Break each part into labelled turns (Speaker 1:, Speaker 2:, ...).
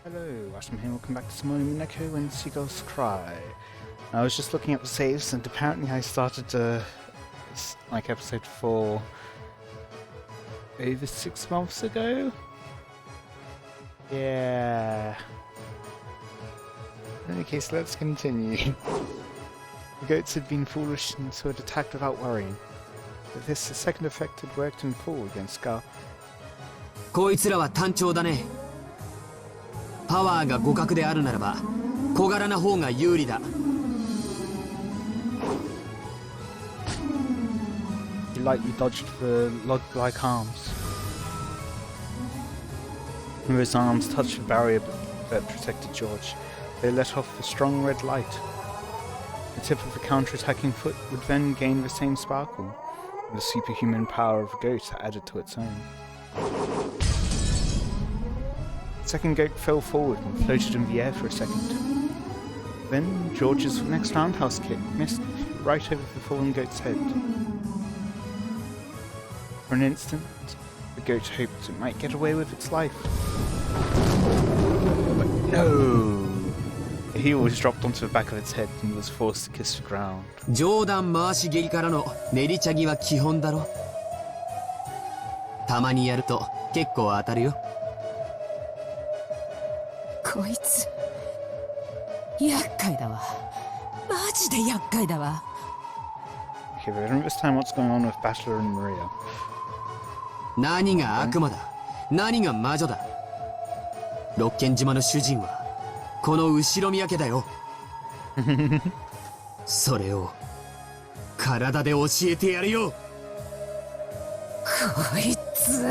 Speaker 1: Hello, Watem here, welcome back to some more Umineko When Seagulls Cry. I was just looking at the saves and apparently I started like episode 4 over 6 months ago? Yeah. In any case, let's continue. The goats had been foolish and so had attacked without worrying. But this, the second effect had worked in full against Garp.
Speaker 2: こいつらは単調だね。パワーが互角であるならば小柄な方が有利だ。
Speaker 1: He lightly dodged the log-like arms. When his arms touched the barrier that protected George, they let off a strong red light. The tip of the counter-attacking foot would then gain the same sparkle, and the superhuman power of the goat added to its own. The second goat fell forward and floated in the air for a second. Then George's next roundhouse kick missed right over the fallen goat's head. For an instant, the goat hoped it might get away with its life. But no! The heel was dropped onto the back of its head and was forced to kiss the ground.
Speaker 2: 上段回し蹴りからの練りチャギは基本だろ。たまにやると結構当たるよ。
Speaker 3: こいつ厄介だわ。マジで厄介だわ。
Speaker 1: Okay, but I don't understand what's going on with Battler and Maria.
Speaker 2: 何が悪魔だ、何が魔女だ。六軒島の主人はこの後ろ宮家だよ。それを体で教えてやるよ。
Speaker 3: こいつ。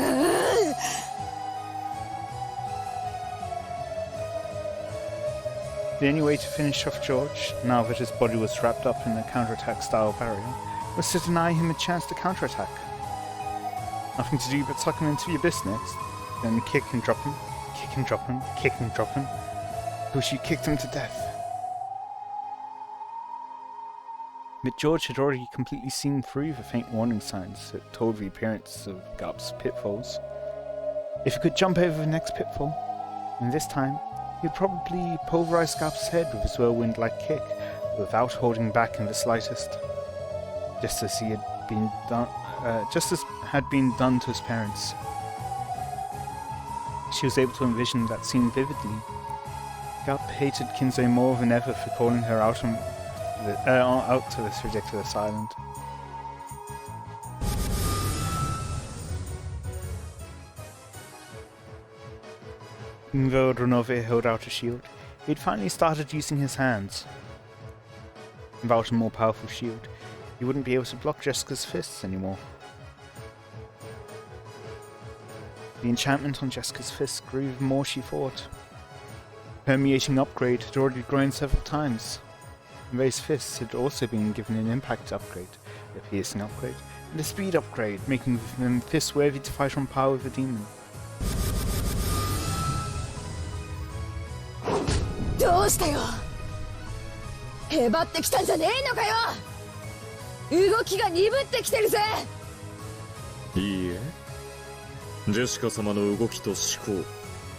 Speaker 1: The only way to finish off George, now that his body was wrapped up in a counterattack style barrier, was to deny him a chance to counterattack. Nothing to do but suck him into the abyss next, then kick and drop him, kick and drop him, kick and drop him, till she kicked him to death. But George had already completely seen through the faint warning signs that told the appearance of Garp's pitfalls. If he could jump over the next pitfall, and this time, he'd probably pulverize Garp's head with his whirlwind-like kick, without holding back in the slightest. Just as had been done to his parents. She was able to envision that scene vividly. Garp hated Kinzo more than ever for calling her out to this ridiculous island. Even though Renove held out a shield, he'd finally started using his hands. Without a more powerful shield, he wouldn't be able to block Jessica's fists anymore. The enchantment on Jessica's fists grew the more she fought. The permeating upgrade had already grown several times. Ray's fists had also been given an impact upgrade, a piercing upgrade, and a speed upgrade, making them fists worthy to fight on par with a demon.
Speaker 3: どうしたよ。へばってきたんじゃねえのかよ。動きが鈍ってきてるぜ。
Speaker 4: いいえ、ジェシカ様の動きと思考、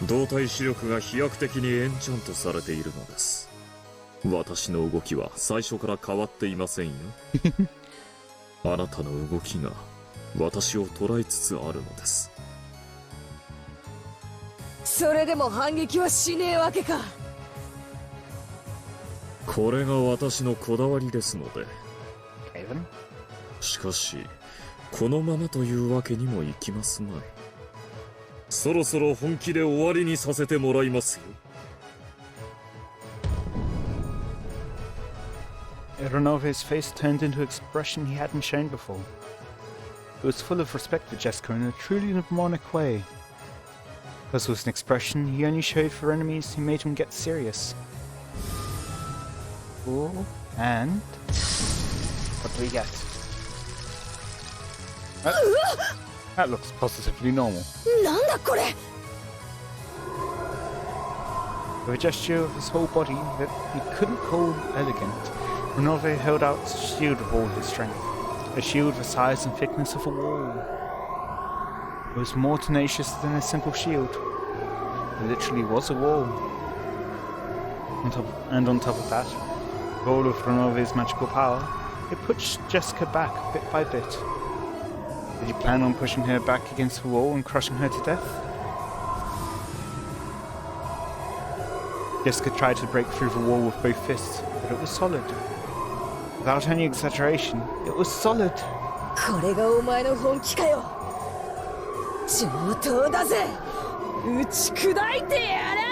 Speaker 4: 動体視力が飛躍的にエンチャントされているのです。私の動きは最初から変わっていませんよ。あなたの動きが私を捉えつつあるのです。
Speaker 3: それでも反撃はしねえわけか。
Speaker 4: これが私のこだわりですので。
Speaker 1: Kevin?
Speaker 4: しかしこのままというわけにもいきますまい。そろそろ本気で終わりにさせてもらいますよ。
Speaker 1: Renove's face turned into an expression he hadn't shown before. It was full of respect for Jessica in a truly demonic way. This was an expression he only showed for enemies who made him get serious. Ooh, and what do we get? That looks positively normal.
Speaker 3: なんだこれ。
Speaker 1: With a gesture of his whole body that he couldn't call elegant, Renove held out his shield with all his strength, a shield the size and thickness of a wall. It was more tenacious than a simple shield. There literally was a wall. On top of that, with all of Renove's magical power, it pushed Jessica back bit by bit. Did he plan on pushing her back against the wall and crushing her to death? Jessica tried to break through the wall with both fists, but it was solid. Without any exaggeration, it was solid.
Speaker 3: これがお前の本気かよ。上等だぜ。打ち砕いてやら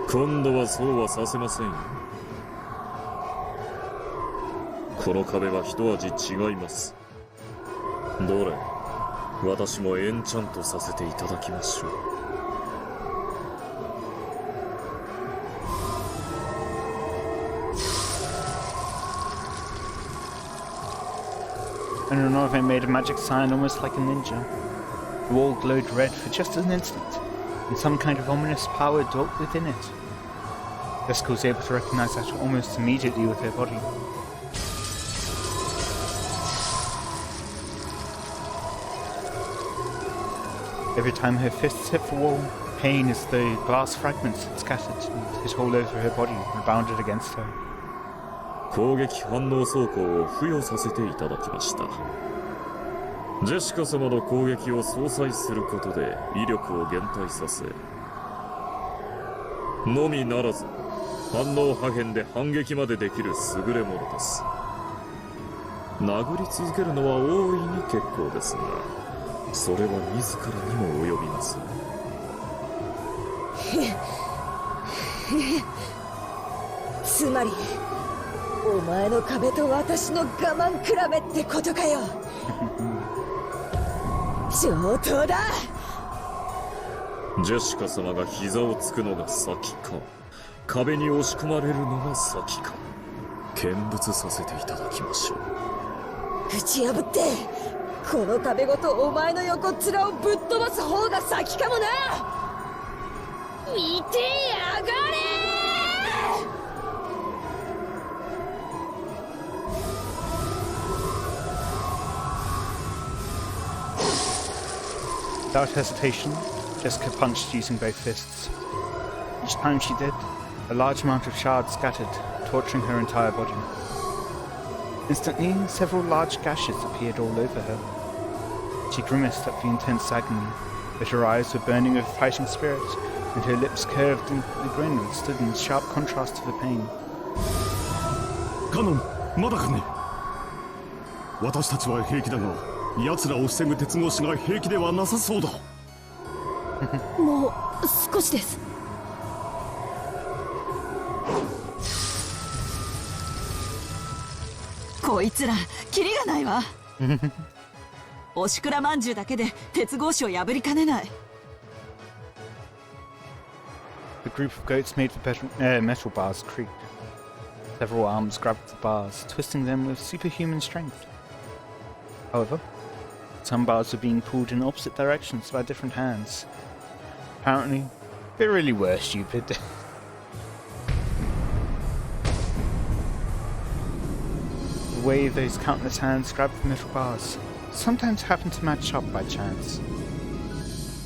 Speaker 3: ー。
Speaker 4: 今度はそうはさせませんよ。この壁は一味違います。どれ、私もエンチャントさせていただきましょう。
Speaker 1: And Renove made a magic sign almost like a ninja. The wall glowed red for just an instant, and some kind of ominous power dwelt within it. Jessica was able to recognize that almost immediately with her body. Every time her fists hit the wall, pain as though glass fragments had scattered and hit all over her body and rebounded against her.
Speaker 4: 攻撃反応装甲を付与させていただきました。ジェシカ様の攻撃を相殺することで威力を減退させ、のみならず反応破片で反撃までできる優れものです。殴り続けるのは大いに結構ですが、それは自らにも及びます。
Speaker 3: つまりお前の壁と私の我慢比べってことかよ。上等だ。
Speaker 4: ジェシカ様が膝をつくのが先か、壁に押し込まれるのが先か、見物させていただきましょう。
Speaker 3: 打ち破ってこの壁ごとお前の横っ面をぶっ飛ばす方が先かもな。見てやがれ。
Speaker 1: Without hesitation, Jessica punched using both fists. Each time she did, a large amount of shards scattered, torturing her entire body. Instantly, several large gashes appeared all over her. She grimaced at the intense agony, but her eyes were burning with fighting spirit, and her lips curved in a grin that stood in sharp contrast to the pain.
Speaker 5: カノン、まだかね。私たちは平気だが、奴らを防ぐ鉄格子が平気ではなさそうだ。
Speaker 3: もう少しです。
Speaker 6: こいつらキリがないわ。おしくらまんじゅうだけで鉄格子を破りかねない。
Speaker 1: The group of goats made the metal bars creak. Several arms grabbed the bars, twisting them with superhuman strength. However, some bars were being pulled in opposite directions by different hands. Apparently, they really were stupid. The way those countless hands grabbed the metal bars sometimes happened to match up by chance.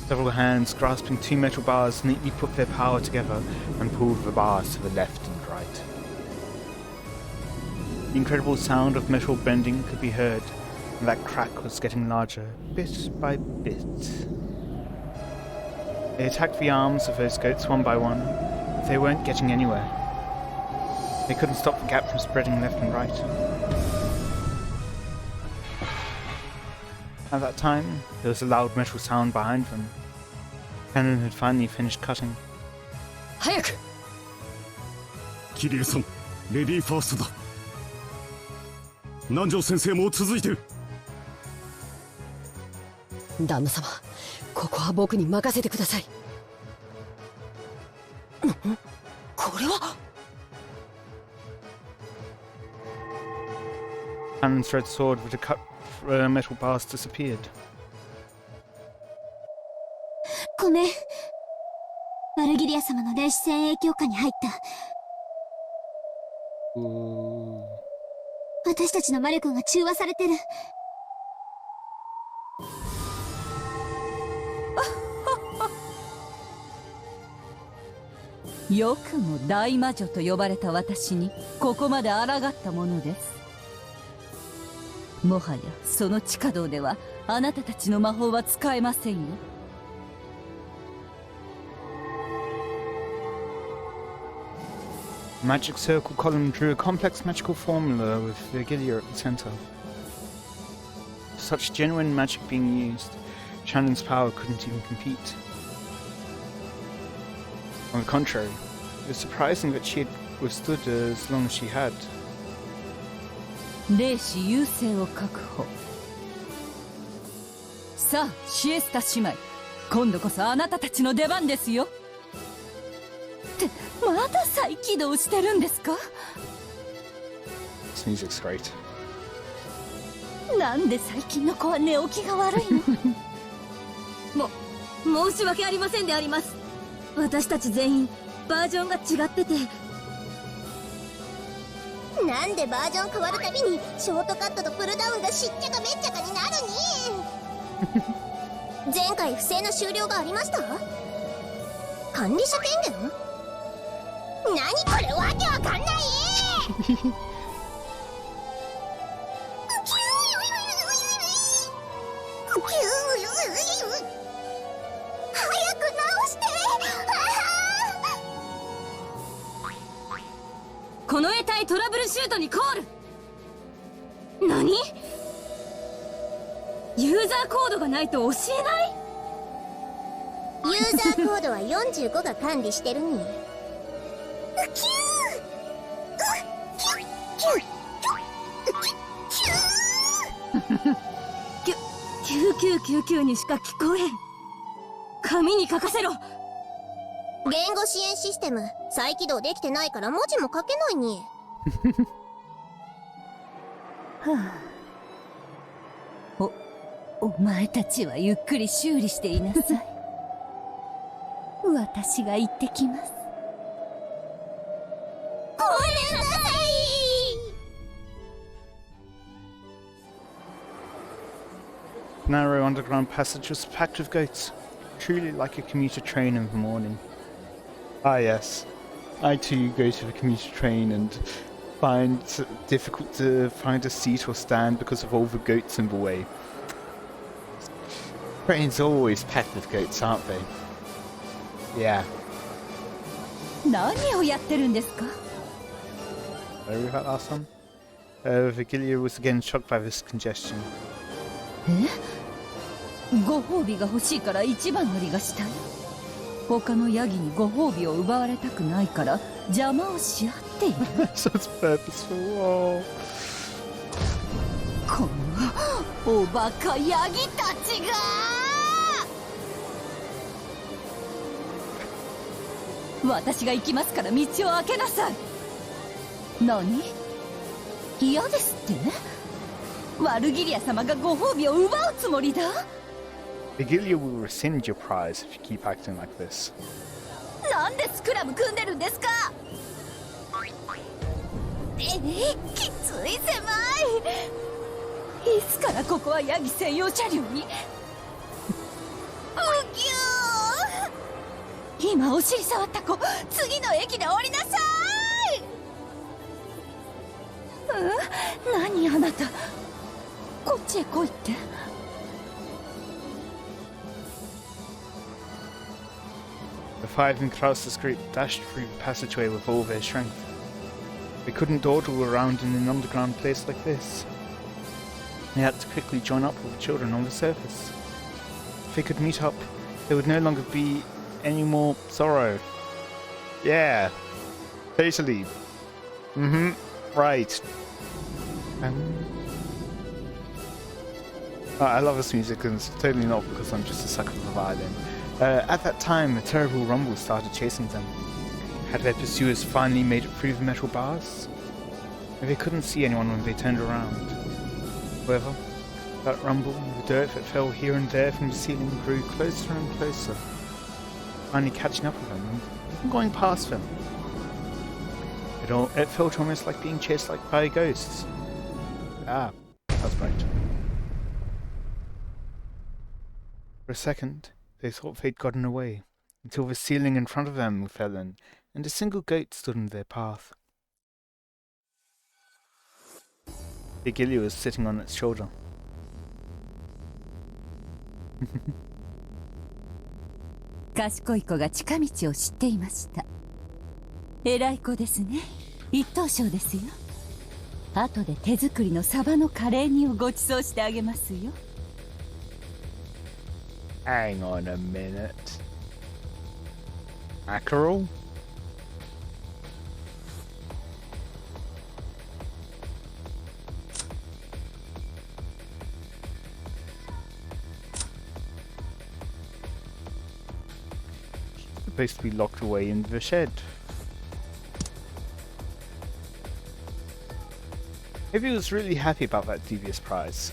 Speaker 1: Several hands grasping two metal bars neatly put their power together and pulled the bars to the left and right. The incredible sound of metal bending could be heard, and that crack was getting larger, bit by bit. They attacked the arms of those goats one by one, but they weren't getting anywhere. They couldn't stop the gap from spreading left and right. At that time, there was a loud metal sound behind them. Cannon had finally finished cutting.
Speaker 3: 早く。
Speaker 5: キリルさん、レディーファーストだ。南條先生も続いてる。
Speaker 3: 旦那様、ここは僕に任せてください。これは。
Speaker 1: Cannon's red sword with the cut metal bars disappeared.
Speaker 7: ごめん。マルギリア様の霊視線影響下に入った。私たちの魔力が中和されてる。
Speaker 6: よくも大魔女と呼ばれた私にここまで抗ったものです。もはやその地下道ではあなたたちの魔法は使えませんよ。
Speaker 1: Magic Circle column drew a complex magical formula with Virgilia at the center. Such genuine magic being used, Shannon's power couldn't even compete. On the contrary, it was surprising that she had withstood as long as she had.
Speaker 6: 霊視優勢を確保。さあシエスタ姉妹、今度こそあなたたちの出番ですよ。ってまだ再起動してるんですか？
Speaker 1: This music's great.
Speaker 6: なんで最近の子は寝起きが悪いの？
Speaker 3: 申し訳ありませんであります。私たち全員バージョンが違ってて。
Speaker 7: なんでバージョン変わるたびにショートカットとプルダウンがしっちゃかめっちゃかになるに前回不正な終了がありました？管理者権限？何これわけわかんない早く直して
Speaker 3: この得体トラブルシュートにコール。何？ユーザーコードがないと教えない？
Speaker 7: ユーザーコードは45が管理してるに。
Speaker 3: 9999にしか聞こえん。紙に書かせろ。
Speaker 7: 言語支援システム再起動できてないから文字も書けないに。
Speaker 6: お前たちはゆっくり修理していなさい。私が行ってきます。
Speaker 7: ごめんなさい。
Speaker 1: Narrow underground passage was packed with goats, truly like a commuter train in the morning. Ah yes, I too go to the commuter train and find it difficult to find a seat or stand because of all the goats in the way. Trains are always packed with goats, aren't they? Yeah.
Speaker 6: 何をやってるんですか？
Speaker 1: Did I read that last one? Virgilia was again shocked by this congestion.
Speaker 6: ご褒美が欲しいから一番乗りがしたい。他のヤギにご褒美を奪われたくないから邪魔をし合っている。
Speaker 1: So it's purposeful. Oh.
Speaker 6: このおバカヤギたちが！私が行きますから道を開けなさい。何？嫌ですって？ワルギリア様がご褒美を奪うつもりだ。
Speaker 1: Virgilia will rescind your prize if you keep acting like this.
Speaker 6: なんでスクラム組んでるんですか？きつい狭い。いつからここはヤギ専用車両に？うぎゅー。今お尻触った子、次の駅で降りなさい。何あなた、こっちへ来いって。
Speaker 1: The five in Klaus's group dashed through the passageway with all their strength. They couldn't dawdle around in an underground place like this. They had to quickly join up with the children on the surface. If they could meet up, there would no longer be any more sorrow. Yeah, totally. Right. I love this music, and it's totally not because I'm just a sucker for the violin. At that time, a terrible rumble started chasing them. Had their pursuers finally made it through the metal bars? They couldn't see anyone when they turned around. However, that rumble, the dirt that fell here and there from the ceiling, grew closer and closer, finally catching up with them and going past them. It felt almost like being chased by ghosts. Ah, that's right. For a second, they thought they'd gotten away, until the ceiling in front of them fell in, and a single goat stood in their path. Vigilia was sitting on its shoulder.
Speaker 6: 賢い子が近道を知っていました。偉い子ですね。一等賞ですよ。後で手作りのサバのカレー煮をご馳走してあげますよ。
Speaker 1: Hang on a minute. Mackerel? Supposed to be locked away in the shed. Maybe it was really happy about that devious prize.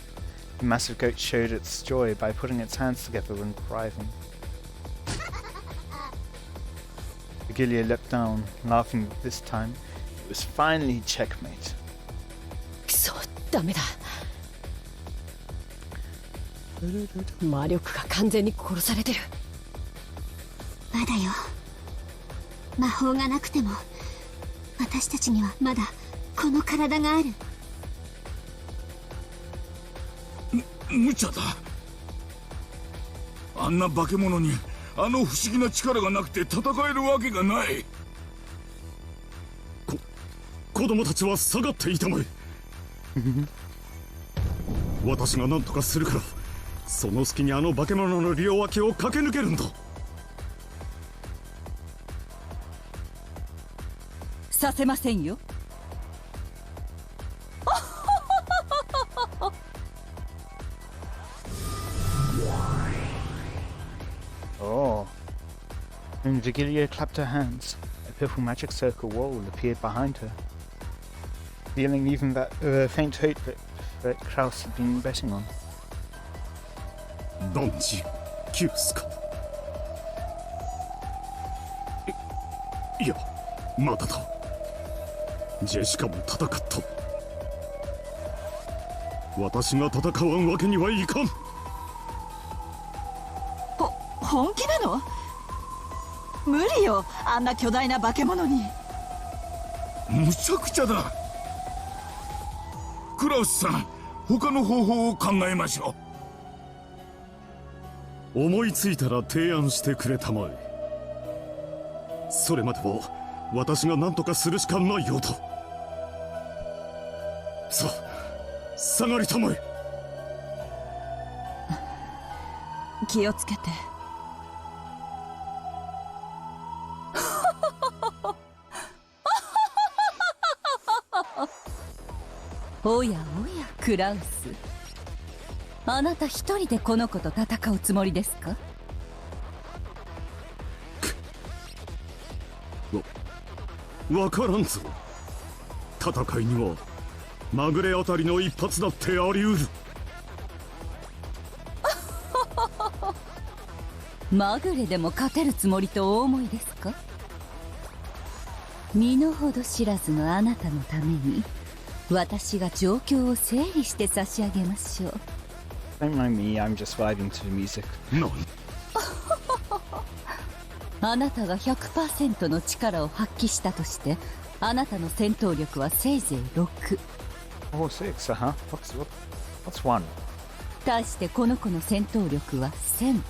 Speaker 1: The massive goat showed its joy by putting its hands together and writhing. Vigilia leapt down, laughing that this time it was finally checkmate.
Speaker 3: くそ、ダメだ。魔力が完全に殺されてる。
Speaker 7: まだよ。魔法がなくても私たちにはまだこの体がある。
Speaker 8: 無茶だ。あんな化け物にあの不思議な力がなくて戦えるわけがない。
Speaker 5: 子供たちは下がっていたまえ。私が何とかするから、その隙にあの化け物の両脇を駆け抜けるんだ。
Speaker 6: させませんよ。
Speaker 1: Oh. When Vigilia clapped her hands, a purple magic circle wall appeared behind her, revealing even that faint hope that Kraus had been betting on.
Speaker 5: ダンジキュースか。いや、まだだ。ジェシカも戦った。私が戦わんわけにはいかん。
Speaker 9: 本気なの？無理よ、あんな巨大な化け物に。
Speaker 8: むちゃくちゃだ。クラウスさん、他の方法を考えましょ
Speaker 5: う。思いついたら提案してくれたまえ。それまでは私が何とかするしかないようだ。さあ、下がりたまえ。
Speaker 9: 気をつけて。
Speaker 6: おやおや、クラウス。あなた一人でこの子と戦うつもりですか？
Speaker 5: わからんぞ。戦いにはまぐれあたりの一発だってあり得る。
Speaker 6: まぐれでも勝てるつもりとお思いですか？身の程知らずのあなたのために私が状況を整理して差し上げましょう。
Speaker 1: Don't mind me, I'm just vibing to the music.
Speaker 6: あなたが 100% の力を発揮したとしてあなたの戦闘力はせいぜい6。
Speaker 1: Oh, 6, huh? What's 1?
Speaker 6: 対してこの子の戦闘力は1000。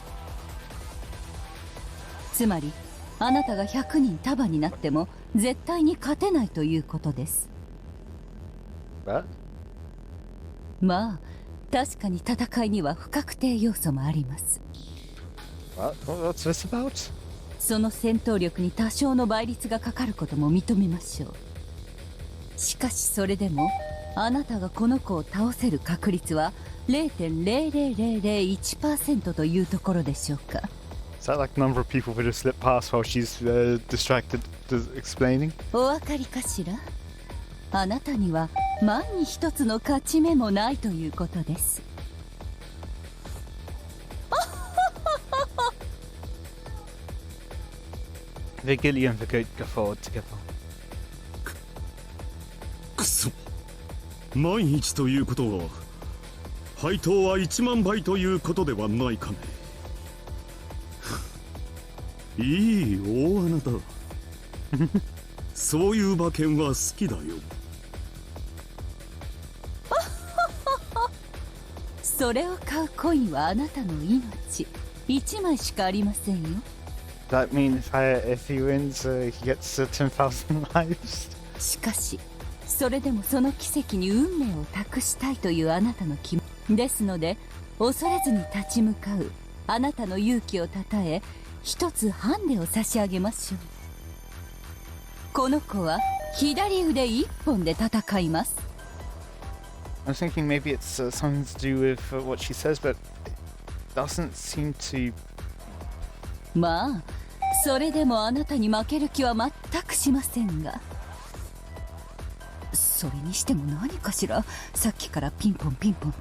Speaker 6: つまりあなたが100人束になっても絶対に勝てないということです。
Speaker 1: What?
Speaker 6: まあ確かに戦いには不確定要素もあります。
Speaker 1: What's this about?
Speaker 6: その戦闘力に多少の倍率がかかることも認めましょう。しかしそれでもあなたがこの子を倒せる確率は 0.00001% というところでしょうか。
Speaker 1: Is that like the number of people who just slip past while she's distracted explaining?
Speaker 6: お分かりかしら。あなたには万に一つの勝ち目もないということです。
Speaker 1: Vigilia and the goat guffawed together.
Speaker 5: くそ。万一ということは配当は1万倍ということではないかね。いい大穴だ。そういう馬券は好きだよ。
Speaker 6: それを買うコインはあなたの命。1枚しかありませんよ。
Speaker 1: That mean if he wins, he gets 10,000 lives?
Speaker 6: しかしそれでもその奇跡に運命を託したいというあなたの気持ちですので、恐れずに立ち向かうあなたの勇気をたたえ、一つハンデを差し上げましょう。この子は左腕一本で戦います。
Speaker 1: I'm thinking maybe it's something to do with what she says, but it doesn't seem to.
Speaker 6: まあそれでもあなたに負ける気は全くしませんが、それにしても何かしら、さっきからピンポンピンポンと。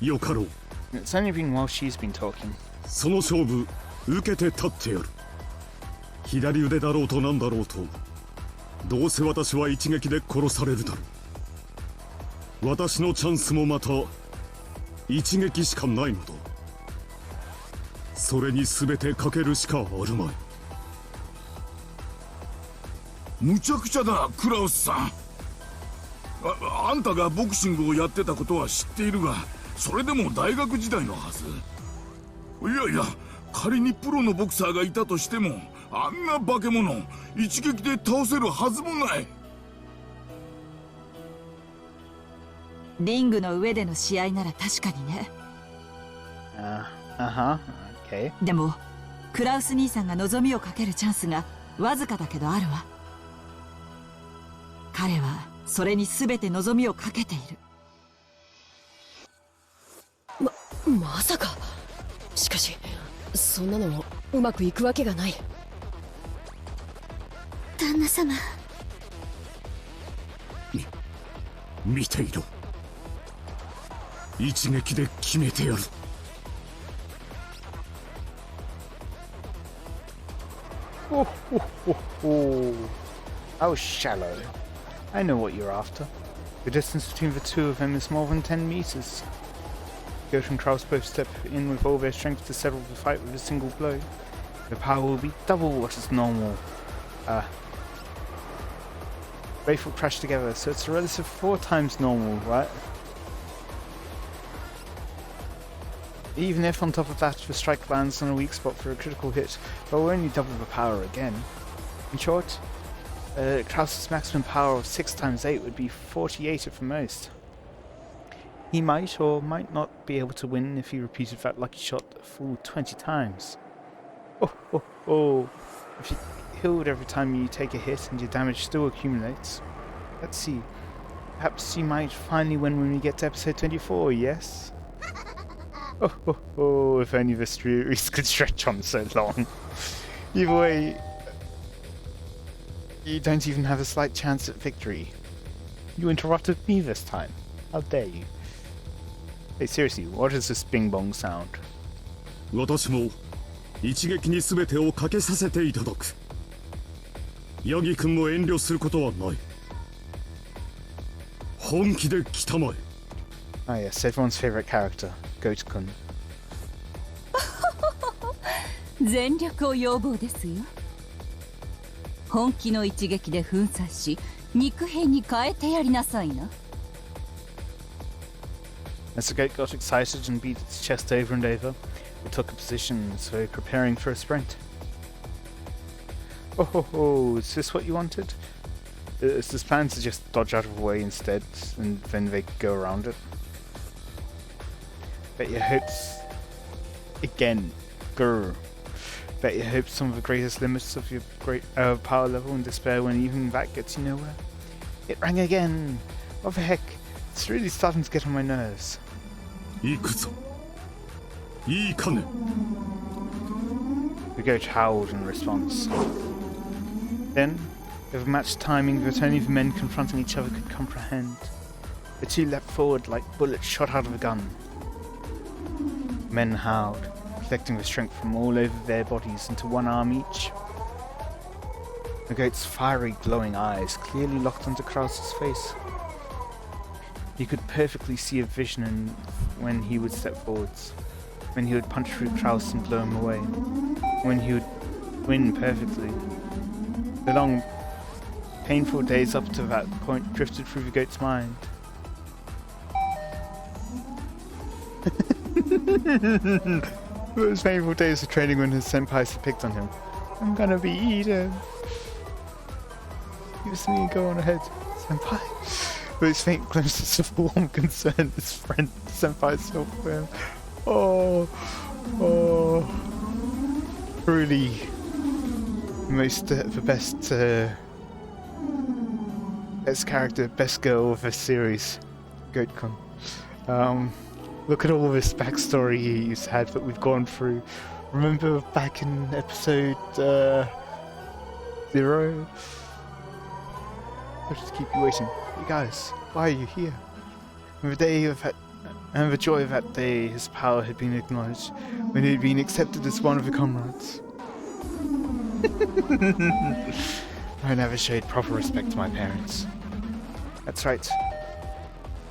Speaker 5: よかろう。
Speaker 1: It's only been while she's been talking.
Speaker 5: その勝負受けて立ってやる。左腕だろうとなんだろうと、どうせ私は一撃で殺されるだろう。私のチャンスもまた一撃しかないのだ。それに全てかけるしかあるまい。
Speaker 8: むちゃくちゃだ、クラウスさん。あんたがボクシングをやってたことは知っているが、それでも大学時代のはず。いやいや、仮にプロのボクサーがいたとしても、あんな化け物一撃で倒せるはずもない。
Speaker 9: リングの上での試合なら確かにね。
Speaker 1: Okay.
Speaker 9: でもクラウス兄さんが望みをかけるチャンスがわずかだけどあるわ。彼はそれに全て望みをかけている。
Speaker 3: まさか。しかしそんなのうまくいくわけがない。
Speaker 7: 旦那様、
Speaker 5: 見ていろ。一撃で決めてやる。
Speaker 1: Oh, oh, oh, oh. How shallow. I know what you're after. The distance between the two of them is more than 10 meters. Goat and Kraus both step in with all their strength to settle the fight with a single blow. The power will be double what is normal. Both will crash together, so it's a relative 4 times normal, right? Even if on top of that the strike lands on a weak spot for a critical hit, but will only double the power again. In short, Kraus's maximum power of 6 times 8 would be 48 at the most. He might or might not be able to win if he repeated that lucky shot a full 20 times. Oh, oh, oh. If you healed every time you take a hit and your damage still accumulates. Let's see. Perhaps you might finally win when we get to episode 24, yes? Oh, oh, oh, if only the series could stretch on so long. Either way, you don't even have a slight chance at victory. You interrupted me this time. How dare you? Hey, seriously, what is this bing bong sound?
Speaker 5: 私も一撃に全てをかけさせていただく。ヤギ君も遠慮することはない。本気で来たまえ。
Speaker 1: Ah yes, everyone's favourite character, Goat-kun.
Speaker 6: 全力を要望ですよ。本気の一撃で粉砕し、肉片に変えてやりなさいな。
Speaker 1: As the goat got excited and beat its chest over and over, it took a position as though preparing for a sprint. Oh ho ho, is this what you wanted? Is this plan to just dodge out of the way instead, and then they could go around it? Bet your hopes... Again, grr. Bet your hopes some of the greatest limits of your great power level and despair when even that gets you nowhere. It rang again! What the heck? It's really starting to get on my nerves.
Speaker 5: 行くぞ。いいかね。
Speaker 1: The goat howled in response. Then, with matched timing that only the men confronting each other could comprehend, the two leapt forward like bullets shot out of a gun. Men howled, collecting the strength from all over their bodies into one arm each. The goat's fiery, glowing eyes clearly locked onto Kraus's face. You could perfectly see a vision when he would step forwards. when he would punch through Kraus and blow him away, when he would win perfectly. The long, painful days up to that point drifted through the goat's mind. Those painful days of training when his senpais had picked on him. I'm gonna be eaten. Use me and go on ahead, senpai. Those faint glimpses of warm concern his friend senpai saw for him. Oh, really, the best character, best girl of this series, Goat-kun. Look at all this backstory he's had that we've gone through. Remember back in episode 0? I'll just keep you waiting. You guys, why are you here? And the joy of that day, his power had been acknowledged, when he had been accepted as one of the comrades. I never showed proper respect to my parents. That's right.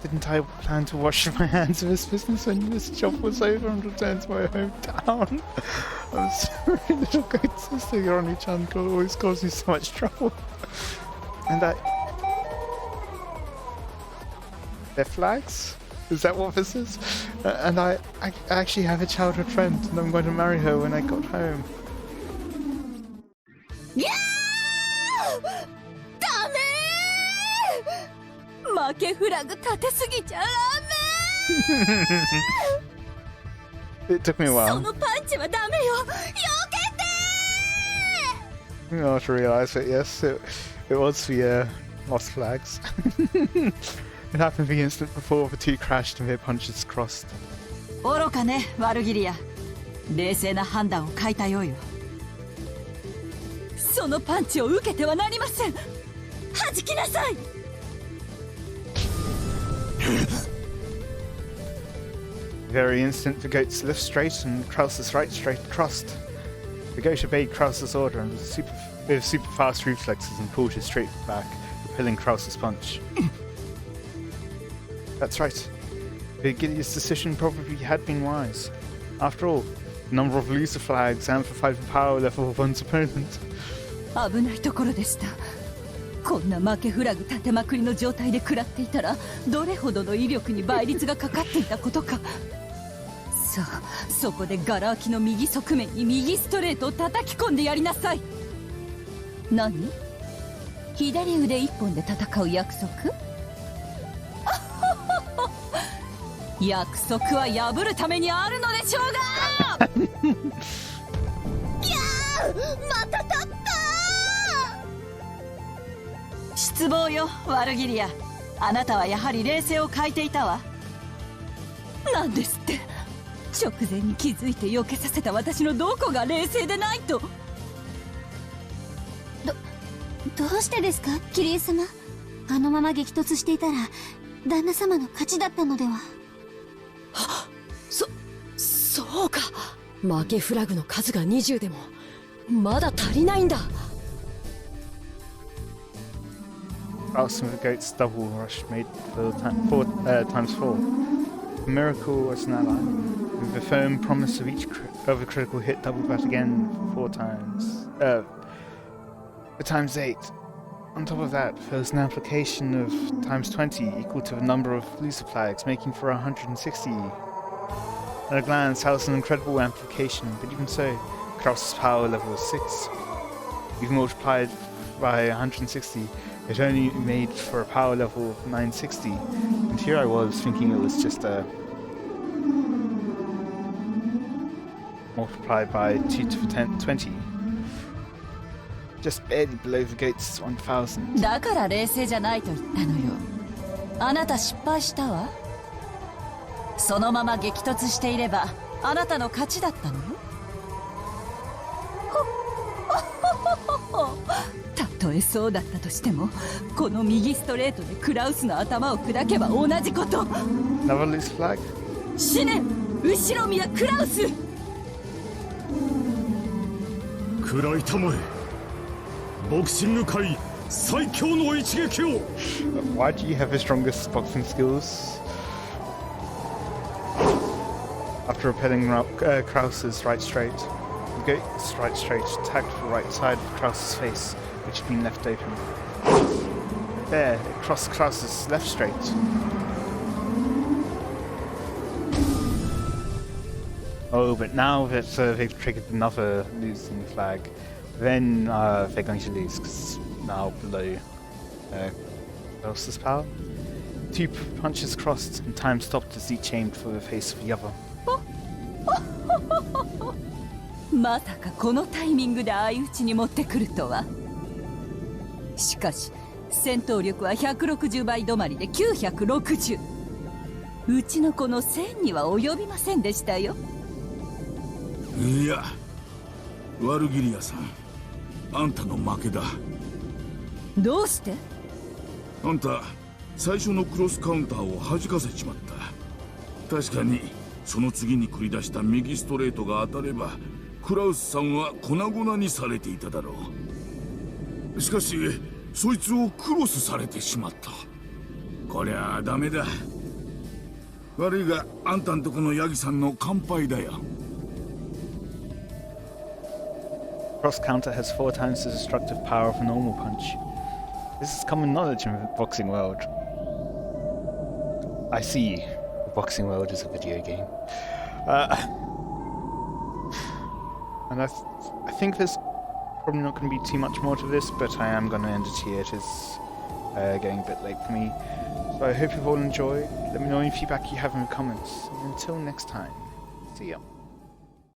Speaker 1: Didn't I plan to wash my hands of this business when this job was over and return to my hometown? I'm sorry, little goat sister, your only chan always caused me so much trouble. And they're flags? Is that what this is? And I actually have a childhood friend, and I'm going to marry her when I got home.
Speaker 6: Yeah! 負けフラグ立てすぎちゃダメ
Speaker 1: It took me a while.
Speaker 6: そのパンチはダメよ避けて
Speaker 1: Not to realise it, yes, it was the lost flags. It happened the instant before the two crashed and their punches crossed.
Speaker 9: 愚かね、ワルギリア。冷静な判断を欠いたようよ。
Speaker 6: そのパンチを受けてはなりません。弾きなさい。
Speaker 1: The very instant, the goat's left straight and Kraus's right straight crossed. The goat obeyed Kraus's order and with super fast reflexes and pulled his straight back, repelling Kraus's punch. That's right. Virgilia's decision probably had been wise. After all, the number of loser flags amplified the power level of one's opponent.
Speaker 6: 危ないところでした。こんな負けフラグ立てまくりの状態で食らっていたらどれほどの威力に倍率がかかっていたことか。さあ、そこでガラ空きの右側面に右ストレートを叩き込んでやりなさい。何？左腕一本で戦う約束？約束は破るためにあるのでしょうがギャー、また立った。
Speaker 9: 失望よ、ワルギリア。あなたはやはり冷静を欠いていたわ。
Speaker 6: なんですって。直前に気づいて避けさせた私のどこが冷静でないと。
Speaker 7: どうしてですか、キリエ様。あのまま激突していたら旦那様の勝ちだったのでは。
Speaker 3: そうか。負けフラグの数が20でもまだ足りないんだ。
Speaker 1: Kraus and the goat's double rush made times 4. The miracle was an ally, with the firm promise of each of a critical hit doubled that again 4 times. Times 8. On top of that, there was an application of times 20 equal to the number of loser flags, making for 160. At a glance, that was an incredible amplification, but even so, Kraus's power level was 6. Even multiplied by 160, it only made for a power level of 960, and here I was thinking it was just a multiplied by 2 to the 20. Just barely below the gate's 1000.
Speaker 6: だから冷静じゃないと言ったのよ。あなた失敗したわ。そのまま激突していればあなたの勝ちだったのよ。たとえそうだったとしても、この右ストレートでクラウスの頭を砕けば同じこと。
Speaker 1: Another loose flag?
Speaker 6: 死ね、後ろ見はクラウス。
Speaker 5: 食らいたまえ、ボクシング界最強の一撃を。
Speaker 1: Why do you have the strongest boxing skills? After repelling Krauser's right straight, the goat's right straight attacked the right side of Krauser's face, which had been left open. There, it crossed Krauser's left straight. Oh, but now that they've triggered another losing flag, then they're going to lose, because now below Krauser's power. 2 punches crossed, and time stopped as each aimed for the face of the other.
Speaker 6: まさかこのタイミングで相打ちに持ってくるとは。しかし戦闘力は160倍止まりで960。うちの子の1000には及びませんでしたよ。
Speaker 8: いや、ワルギリアさん、あんたの負けだ。
Speaker 6: どうして？
Speaker 8: あんた最初のクロスカウンターを弾かせちまった。確かにその次に繰り出した右ストレートが当たればクラウスさんは粉々にされていただろう。しかしそいつをクロスされてしまった。こりゃダメだ。悪いがあんたんとこのヤギさんの乾杯だよ。
Speaker 1: Cross counter has 4 times the destructive power of a normal punch. This is common knowledge in the boxing world. I see. The boxing world is a video game. And I think there's probably not going to be too much more to this, but I am going to end it here. It is getting a bit late for me. So I hope you've all enjoyed. Let me know any feedback you have in the comments. And until next time, see ya.